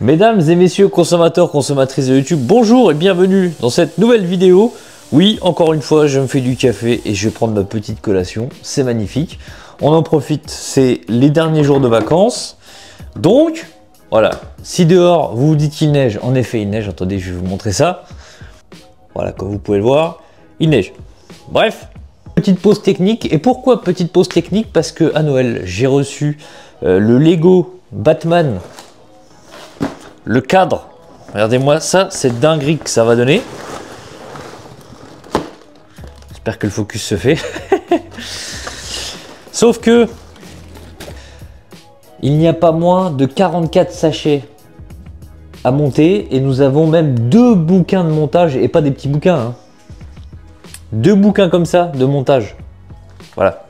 Mesdames et messieurs consommateurs, consommatrices de YouTube, bonjour et bienvenue dans cette nouvelle vidéo. Oui, encore une fois, je me fais du café et je vais prendre ma petite collation. C'est magnifique. On en profite, c'est les derniers jours de vacances. Donc, voilà. Si dehors, vous vous dites qu'il neige, en effet, il neige. Attendez, je vais vous montrer ça. Voilà, comme vous pouvez le voir, il neige. Bref, petite pause technique. Et pourquoi petite pause technique? Parce que à Noël, j'ai reçu le Lego Batman. Le cadre, regardez-moi ça, c'est dinguerie que ça va donner. J'espère que le focus se fait. Sauf que il n'y a pas moins de 44 sachets à monter et nous avons même 2 bouquins de montage et pas des petits bouquins. Hein. 2 bouquins comme ça de montage. Voilà.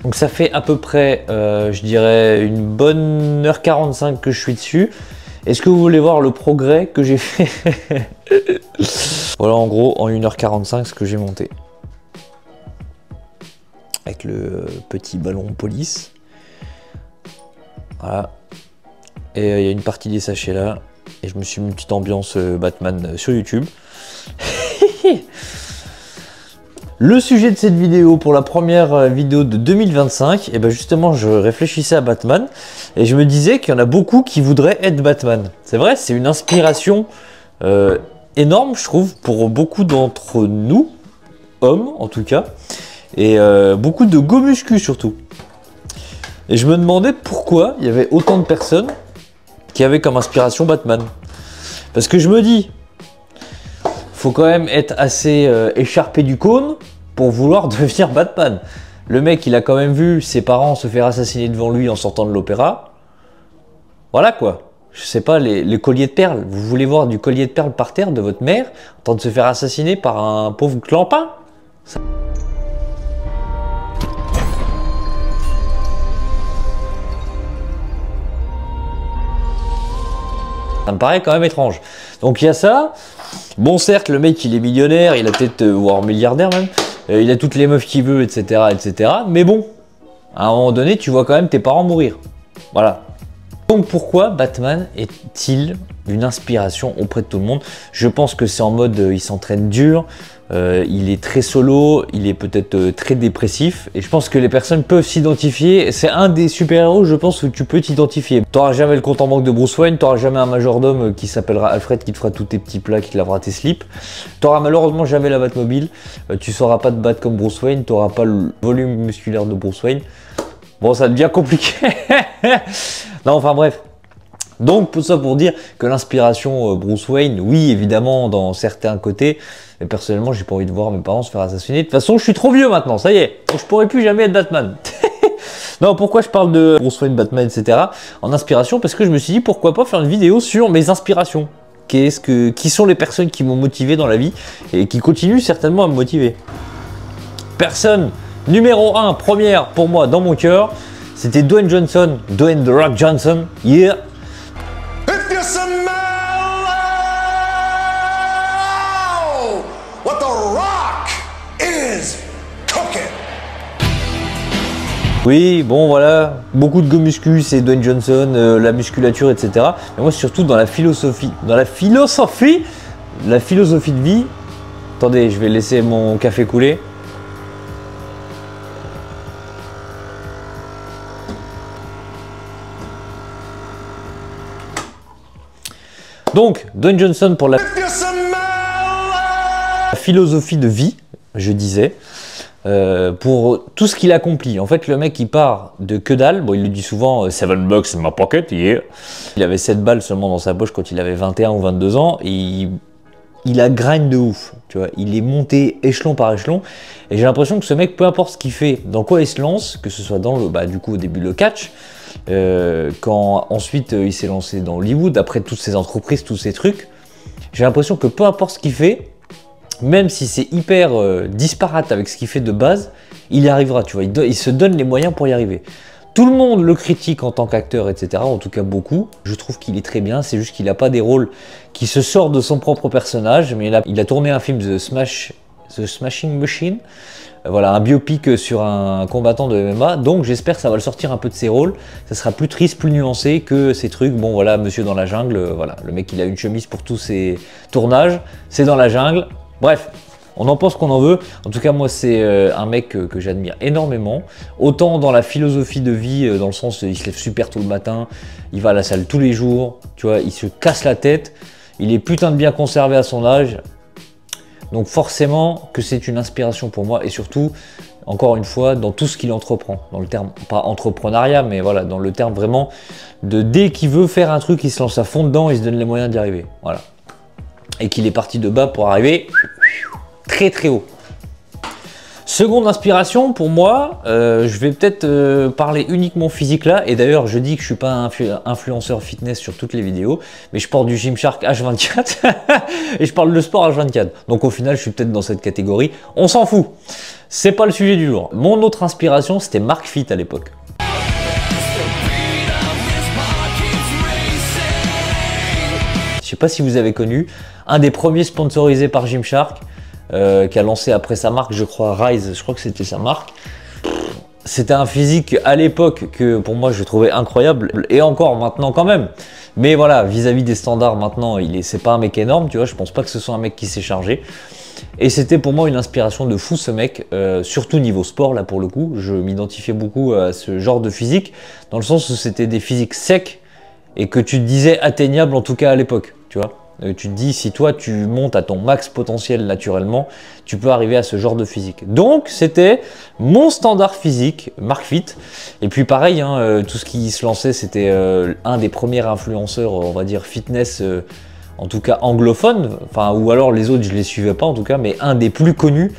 Donc ça fait à peu près, je dirais, une bonne heure 45 que je suis dessus. Est-ce que vous voulez voir le progrès que j'ai fait? Voilà en gros en 1h45 ce que j'ai monté. Avec le petit ballon police. Voilà. Et il y a une partie des sachets là. Et je me suis mis une petite ambiance Batman sur YouTube. Le sujet de cette vidéo, pour la première vidéo de 2025, et ben justement je réfléchissais à Batman et je me disais qu'il y en a beaucoup qui voudraient être Batman. C'est vrai, c'est une inspiration énorme, je trouve, pour beaucoup d'entre nous, hommes en tout cas, et beaucoup de go muscu surtout. Et je me demandais pourquoi il y avait autant de personnes qui avaient comme inspiration Batman. Parce que je me dis, faut quand même être assez écharpé du cône pour vouloir devenir Batman. Le mec, il a quand même vu ses parents se faire assassiner devant lui en sortant de l'opéra. Voilà quoi. Je sais pas, les colliers de perles. Vous voulez voir du collier de perles par terre de votre mère en train de se faire assassiner par un pauvre clampin? Ça me paraît quand même étrange. Donc il y a ça. Bon, certes, le mec, il est millionnaire, il a peut-être, voire milliardaire même, il a toutes les meufs qu'il veut, etc., etc. Mais bon, à un moment donné, tu vois quand même tes parents mourir. Voilà. Donc pourquoi Batman est-il une inspiration auprès de tout le monde? Je pense que c'est en mode, il s'entraîne dur, il est très solo, il est peut-être très dépressif, et je pense que les personnes peuvent s'identifier. C'est un des super-héros, je pense, où tu peux t'identifier. Tu n'auras jamais le compte en banque de Bruce Wayne, tu n'auras jamais un majordome qui s'appellera Alfred, qui te fera tous tes petits plats, qui te lavera tes slips. Tu n'auras malheureusement jamais la Batmobile, tu ne sauras pas te battre comme Bruce Wayne, tu n'auras pas le volume musculaire de Bruce Wayne. Bon, ça devient compliqué. Non, enfin bref. Donc, tout ça pour dire que l'inspiration Bruce Wayne, oui, évidemment, dans certains côtés, mais personnellement, j'ai pas envie de voir mes parents se faire assassiner. De toute façon, je suis trop vieux maintenant, ça y est. Donc, je pourrais plus jamais être Batman. Non, pourquoi je parle de Bruce Wayne, Batman, etc. en inspiration? Parce que je me suis dit, pourquoi pas faire une vidéo sur mes inspirations. Qui sont les personnes qui m'ont motivé dans la vie et qui continuent certainement à me motiver. Personne numéro 1, première pour moi dans mon cœur, c'était Dwayne Johnson, Dwayne The Rock Johnson, yeah. If you smell what the Rock is cooking. Oui, bon voilà, beaucoup de go muscu, c'est Dwayne Johnson, la musculature, etc. Mais moi surtout dans la philosophie de vie. Attendez, je vais laisser mon café couler. Donc, Dwayne Johnson pour la philosophie de vie, je disais, pour tout ce qu'il accomplit. En fait, le mec, il part de que dalle. Bon, il le dit souvent, 7 bucks in my pocket, yeah. Il avait 7 balles seulement dans sa poche quand il avait 21 ou 22 ans. Et il a grind de ouf, tu vois. Il est monté échelon par échelon. Et j'ai l'impression que ce mec, peu importe ce qu'il fait, dans quoi il se lance, que ce soit dans le, du coup, au début, le catch, quand ensuite il s'est lancé dans Hollywood, après toutes ces entreprises, tous ces trucs, j'ai l'impression que peu importe ce qu'il fait, même si c'est hyper disparate avec ce qu'il fait de base, il y arrivera, tu vois, il se donne les moyens pour y arriver. Tout le monde le critique en tant qu'acteur, etc. En tout cas beaucoup. Je trouve qu'il est très bien, c'est juste qu'il n'a pas des rôles qui se sortent de son propre personnage, mais il a tourné un film The Smash The Smashing Machine. Voilà, un biopic sur un combattant de MMA, donc j'espère que ça va le sortir un peu de ses rôles, ça sera plus triste, plus nuancé que ces trucs, bon voilà, Monsieur dans la jungle, voilà, le mec il a une chemise pour tous ses tournages, c'est dans la jungle, bref, on en pense qu'on en veut, en tout cas moi c'est un mec que j'admire énormément, autant dans la philosophie de vie, dans le sens il se lève super tôt le matin, il va à la salle tous les jours, tu vois, il se casse la tête, il est putain de bien conservé à son âge. Donc forcément que c'est une inspiration pour moi et surtout, encore une fois, dans tout ce qu'il entreprend. Dans le terme, pas entrepreneuriat, mais voilà, dans le terme vraiment de dès qu'il veut faire un truc, il se lance à fond dedans, il se donne les moyens d'y arriver. Voilà. Et qu'il est parti de bas pour arriver très très haut. Seconde inspiration pour moi, je vais peut-être parler uniquement physique là, et d'ailleurs je dis que je suis pas un influenceur fitness sur toutes les vidéos, mais je porte du Gymshark H24 et je parle de sport H24, donc au final je suis peut-être dans cette catégorie, on s'en fout, c'est pas le sujet du jour. Mon autre inspiration c'était Mark Fit à l'époque. Je sais pas si vous avez connu, un des premiers sponsorisés par Gymshark, qui a lancé après sa marque, je crois Rise, je crois que c'était sa marque. C'était un physique à l'époque que pour moi je trouvais incroyable, et encore maintenant quand même. Mais voilà, vis-à-vis des standards maintenant, c'est pas un mec énorme, tu vois, je pense pas que ce soit un mec qui s'est chargé. Et c'était pour moi une inspiration de fou ce mec, surtout niveau sport là pour le coup, je m'identifiais beaucoup à ce genre de physique, dans le sens où c'était des physiques secs, et que tu te disais atteignables en tout cas à l'époque, tu vois. Tu te dis, si toi tu montes à ton max potentiel naturellement, tu peux arriver à ce genre de physique. Donc c'était mon standard physique, Mark Fit. Et puis pareil, hein, tout ce qui se lançait, c'était un des premiers influenceurs, on va dire fitness, en tout cas anglophone, enfin, ou alors les autres je les suivais pas en tout cas, mais un des plus connus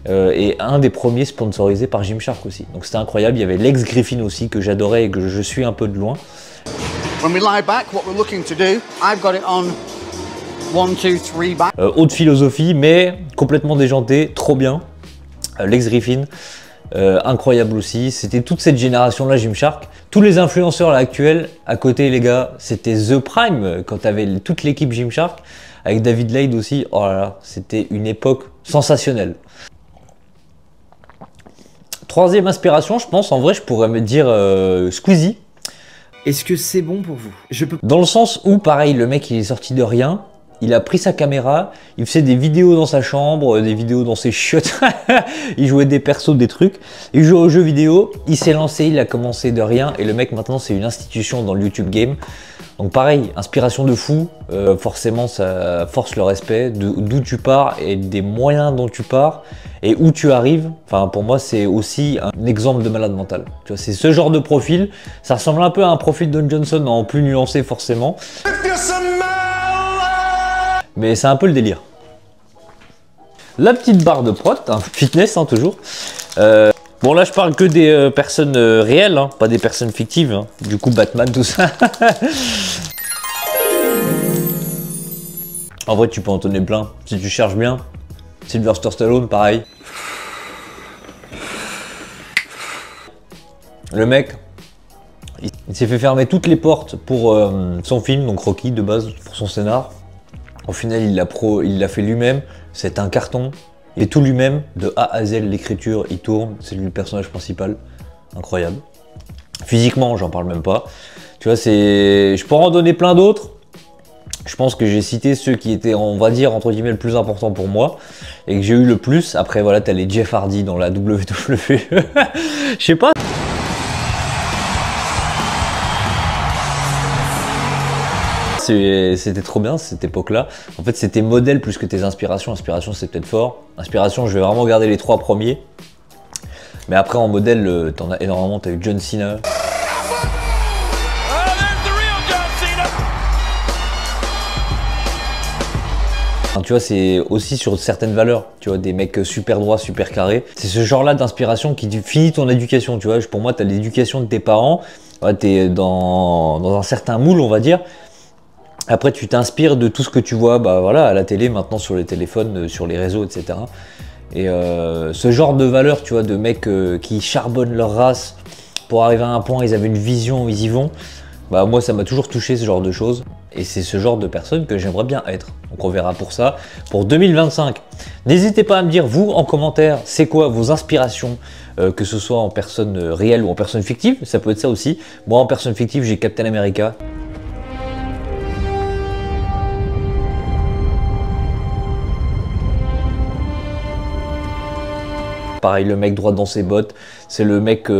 et un des premiers sponsorisés par Gymshark aussi. Donc c'était incroyable, il y avait Lex Griffin aussi que j'adorais et que je suis un peu de loin. When we lie back, what we're looking to do, I've got it on 1, 2, 3 back. Haute philosophie, mais complètement déjanté, trop bien. Lex Griffin, incroyable aussi. C'était toute cette génération-là, Gymshark. Tous les influenceurs là, actuels, à côté les gars, c'était The Prime, quand tu avais toute l'équipe Gymshark, avec David Lade aussi. Oh là là, c'était une époque sensationnelle. Troisième inspiration, je pense, en vrai, je pourrais me dire Squeezie. Est-ce que c'est bon pour vous? Dans le sens où, pareil, le mec, il est sorti de rien. Il a pris sa caméra, il faisait des vidéos dans sa chambre, des vidéos dans ses chiottes, il jouait des persos, des trucs, il jouait aux jeux vidéo, il s'est lancé, il a commencé de rien, et le mec maintenant c'est une institution dans le YouTube game. Donc pareil, inspiration de fou, forcément ça force le respect d'où tu pars et des moyens dont tu pars et où tu arrives. Enfin pour moi c'est aussi un exemple de malade mental. Tu vois, c'est ce genre de profil, ça ressemble un peu à un profil Don Johnson en plus nuancé forcément. Mais c'est un peu le délire. La petite barre de prot, hein, fitness hein, toujours. Bon là je parle que des personnes réelles, hein, pas des personnes fictives. Hein. Du coup Batman, tout ça. En vrai tu peux en donner plein, si tu cherches bien. Sylvester Stallone, pareil. Le mec, il s'est fait fermer toutes les portes pour son film, donc Rocky de base, pour son scénar. Au final, il l'a fait lui-même, c'est un carton. Il fait tout lui-même, de A à Z, l'écriture, il tourne, c'est lui le personnage principal. Incroyable. Physiquement, j'en parle même pas. Tu vois, je pourrais en donner plein d'autres. Je pense que j'ai cité ceux qui étaient, on va dire, entre guillemets, le plus important pour moi. Et que j'ai eu le plus. Après, voilà, t'as les Jeff Hardy dans la WWE. Je sais pas. C'était trop bien cette époque-là. En fait, c'était modèle plus que tes inspirations. Inspiration, c'est peut-être fort. Inspiration, je vais vraiment garder les 3 premiers. Mais après, en modèle, t'en as énormément. T'as eu John Cena. Enfin, tu vois, c'est aussi sur certaines valeurs. Tu vois, des mecs super droits, super carrés. C'est ce genre-là d'inspiration qui finit ton éducation. Tu vois, pour moi, t'as l'éducation de tes parents. Ouais, t'es dans un certain moule, on va dire. Après, tu t'inspires de tout ce que tu vois bah, voilà, à la télé, maintenant sur les téléphones, sur les réseaux, etc. Et ce genre de valeur, tu vois, de mecs qui charbonnent leur race pour arriver à un point, ils avaient une vision, ils y vont. Bah, moi, ça m'a toujours touché, ce genre de choses. Et c'est ce genre de personne que j'aimerais bien être. Donc on verra pour ça, pour 2025. N'hésitez pas à me dire, vous, en commentaire, c'est quoi vos inspirations, que ce soit en personne réelle ou en personne fictive, ça peut être ça aussi. Moi, en personne fictive, j'ai Captain America. Pareil, le mec droit dans ses bottes, c'est le mec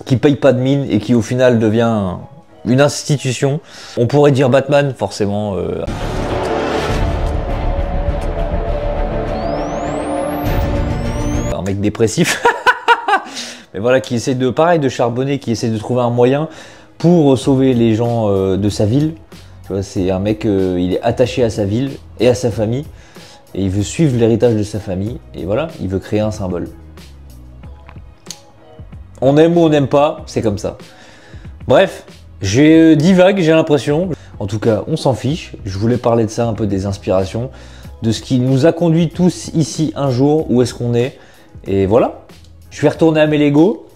qui paye pas de mine et qui au final devient une institution. On pourrait dire Batman, forcément. Un mec dépressif. Mais voilà, qui essaie de, pareil, de charbonner, qui essaie de trouver un moyen pour sauver les gens de sa ville. C'est un mec, il est attaché à sa ville et à sa famille. Et il veut suivre l'héritage de sa famille, et voilà, il veut créer un symbole. On aime ou on n'aime pas, c'est comme ça. Bref, j'ai divague, j'ai l'impression. En tout cas, on s'en fiche. Je voulais parler de ça, un peu des inspirations, de ce qui nous a conduit tous ici un jour, où est-ce qu'on est. Et voilà, je vais retourner à mes Lego.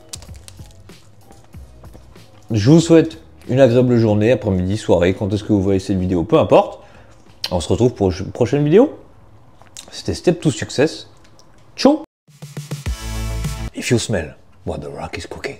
Je vous souhaite une agréable journée, après-midi, soirée, quand est-ce que vous voyez cette vidéo, peu importe. On se retrouve pour une prochaine vidéo. C'était Step to Success. Ciao! If you smell what the rock is cooking.